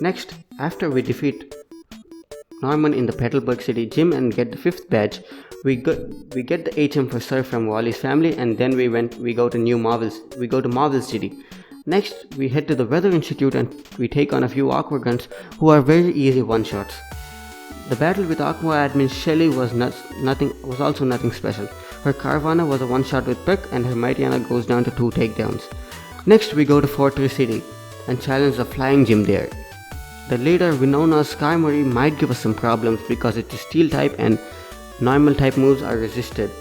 Next, after we defeat Norman in the Petalburg City gym and get the 5th badge, we get the HM for Sir from Wally's family, and then we go to Marvel's City. Next, we head to the Weather Institute and we take on a few Aqua Guns who are very easy one-shots. The battle with Aqua admin Shelly was also nothing special. Her Carvana was a one-shot with Peck and her Mightyana goes down to 2 takedowns. Next, we go to Fortress City and challenge the Flying Gym there. The leader Winona's Sky Marie might give us some problems because it is Steel type and normal type moves are resisted,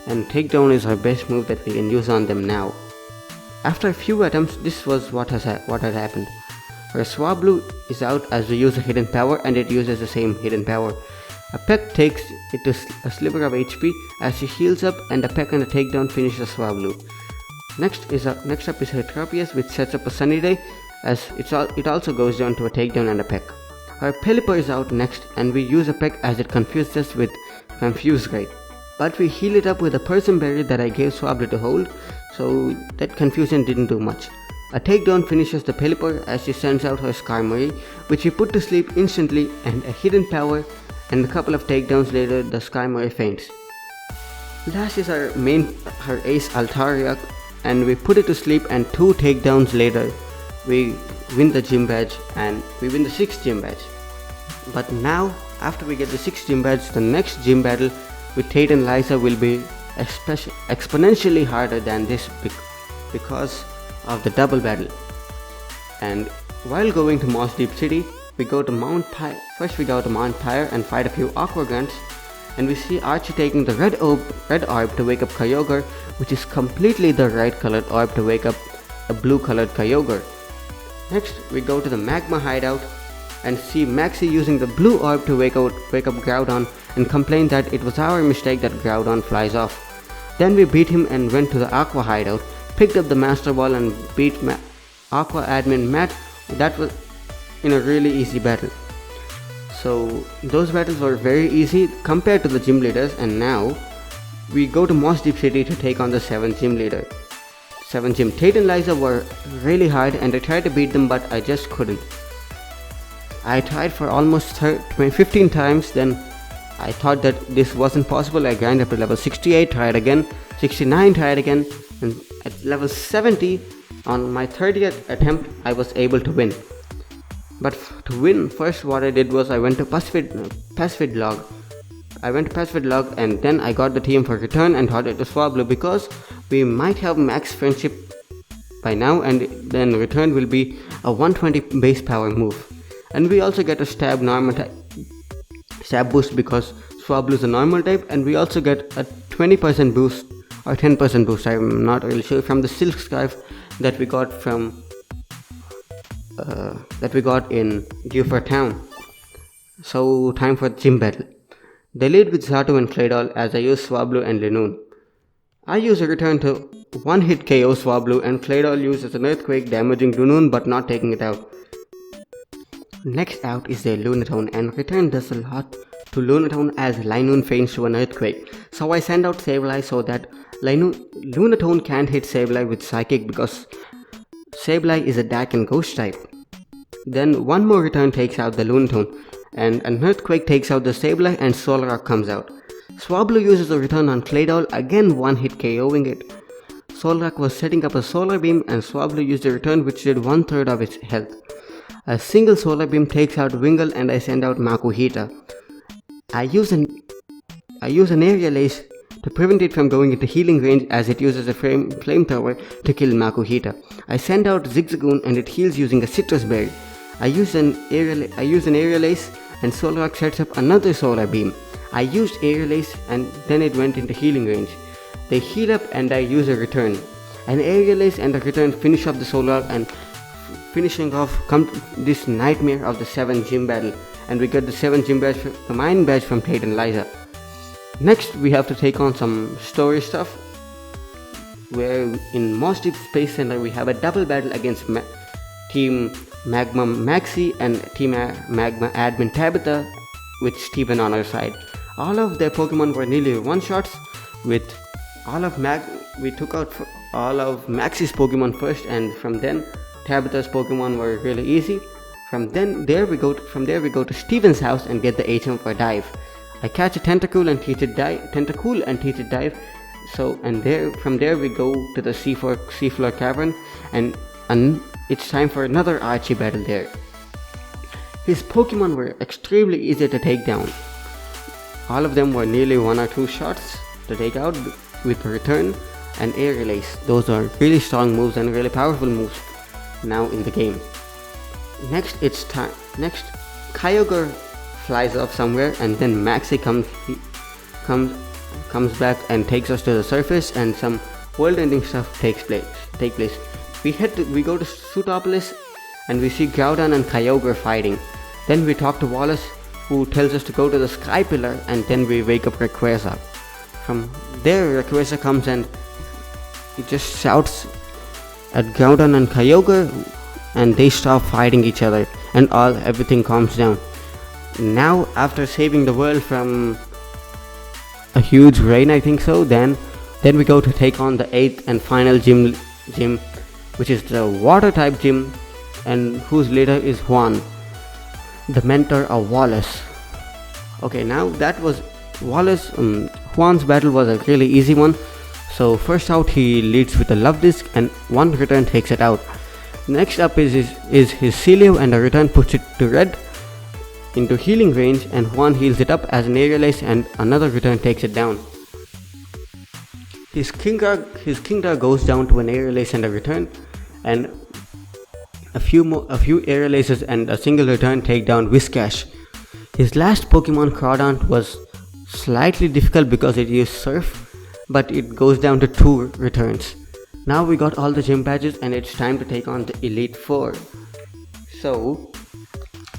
and Takedown is her best move that we can use on them now. After a few attempts, this was what had happened. Her Swablu is out as we use a hidden power and it uses the same hidden power. A peck takes it to a sliver of HP as she heals up, and a peck and a takedown finish the Swablu. Next up is her Tropius, which sets up a sunny day as it also goes down to a takedown and a peck. Her Pelipper is out next and we use a peck as it confused us with Confuse Ray. But we heal it up with a Person Berry that I gave Swablu to hold, so that confusion didn't do much. A takedown finishes the Pelipper as she sends out her Sky Marie, which we put to sleep instantly, and a hidden power, and a couple of takedowns later the Sky Marie faints. Last is her ace Altaria, and we put it to sleep, and 2 takedowns later we win the gym badge and we win the 6th gym badge. But now, after we get the 6th gym badge, the next gym battle with Tate and Liza will be exponentially harder than this because of the double battle. And while going to Moss Deep City, we go to Mount Pyre and fight a few Aqua Guns, and we see Archie taking the red orb to wake up Kyogre, which is completely the right colored orb to wake up a blue colored Kyogre. Next, we go to the Magma Hideout and see Maxie using the blue orb to wake up Groudon and complain that it was our mistake that Groudon flies off. Then we beat him and went to the Aqua Hideout, picked up the Master Ball and beat Aqua admin Matt. That was in a really easy battle. So those battles were very easy compared to the gym leaders, and now we go to Moss Deep City to take on the 7th gym leader. 7th gym. Tate and Liza were really hard and I tried to beat them, but I just couldn't. I tried for almost 15 times, then I thought that this wasn't possible. I grind up to level 68, tried again, 69, tried again, and at level 70 on my 30th attempt I was able to win. But to win, first what I did was I went to Pacific Log. And then I got the TM for return and thought it was Swablu because we might have max friendship by now, and then return will be a 120 base power move. And we also get a stab boost because Swablu is a normal type, and we also get a 20% boost or 10% boost, I'm not really sure, from the Silk Scarf that we got in Guilford Town. So time for the gym battle. They lead with Zato and Claydol as I use Swablu and Linoon. I use a return to one-hit KO Swablu, and Claydol uses an Earthquake damaging Linoon but not taking it out. Next out is the Lunatone, and return does a lot to Lunatone as Linoon faints to an Earthquake. So I send out Sableye so that Lunatone can't hit Sableye with Psychic because Sableye is a Dark and Ghost type. Then one more return takes out the Lunatone, and an Earthquake takes out the Sableye and Solrock comes out. Swablu uses a return on Claydol, again one-hit KOing it. Solrock was setting up a Solar Beam and Swablu used a return which did 1/3 of its health. A single Solar Beam takes out Wingull and I send out Makuhita. I use an Aerial Ace to prevent it from going into healing range as it uses a flamethrower to kill Makuhita. I send out Zigzagoon and it heals using a Citrus Berry. I use an Aerial Ace and Solrock sets up another Solar Beam. I used Aerial Ace and then it went into healing range. They heal up and I use a return. An Aerial Ace and a return finish off the Solrock, and finishing off this nightmare of the 7th gym battle, and we get the 7th gym badge, the mine badge from Tate and Liza. Next we have to take on some story stuff, where in Moss Deep Space Center we have a double battle against Team Magma Maxi and Team Magma Admin Tabitha with Steven on our side. All of their Pokemon were nearly one-shots. With we took out all of Maxi's Pokemon first, and from then Tabitha's Pokemon were really easy. From there we go to Steven's house and get the HM for dive. I catch a Tentacool and teach it dive. So from there we go to the seafloor cavern, and it's time for another Archie battle there. His Pokemon were extremely easy to take down. All of them were nearly 1 or 2 shots to take out with Return and Air Release. Those are really strong moves and really powerful moves now in the game. Next, Kyogre flies off somewhere, and then Maxi comes back and takes us to the surface, and some world-ending stuff take place. We go to Sutopolis, and we see Groudon and Kyogre fighting. Then we talk to Wallace, who tells us to go to the Sky Pillar, and then we wake up Rayquaza. From there, Rayquaza comes and he just shouts at Groudon and Kyogre, and they stop fighting each other, and everything calms down. Now, after saving the world from a huge rain, I think so, then we go to take on the 8th and final gym, which is the water type gym, and whose leader is Hoenn, the mentor of Wallace. Okay, now that was Wallace. Hoenn's battle was a really easy one. So first out, he leads with a Love Disc, and one Return takes it out. Next up is his Celio, and a Return puts it to red into healing range, and Hoenn heals it up as an Aerial Ace, and another Return takes it down. His Kingdra goes down to an Aerial Ace and a Return, and a few Aerial Aces and a single Return take down Whiscash. His last Pokemon, Crawdaunt, was slightly difficult because it used Surf, but it goes down to 2 Returns. Now we got all the gym badges, and it's time to take on the Elite Four. So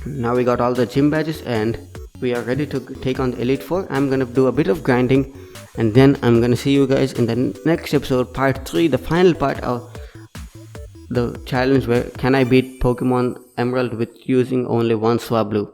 now we got all the gym badges and we are ready to take on the Elite Four. I'm gonna do a bit of grinding, and then I'm gonna see you guys in the next episode, part 3, the final part of the challenge where can I beat Pokemon Emerald with using only one Swablu.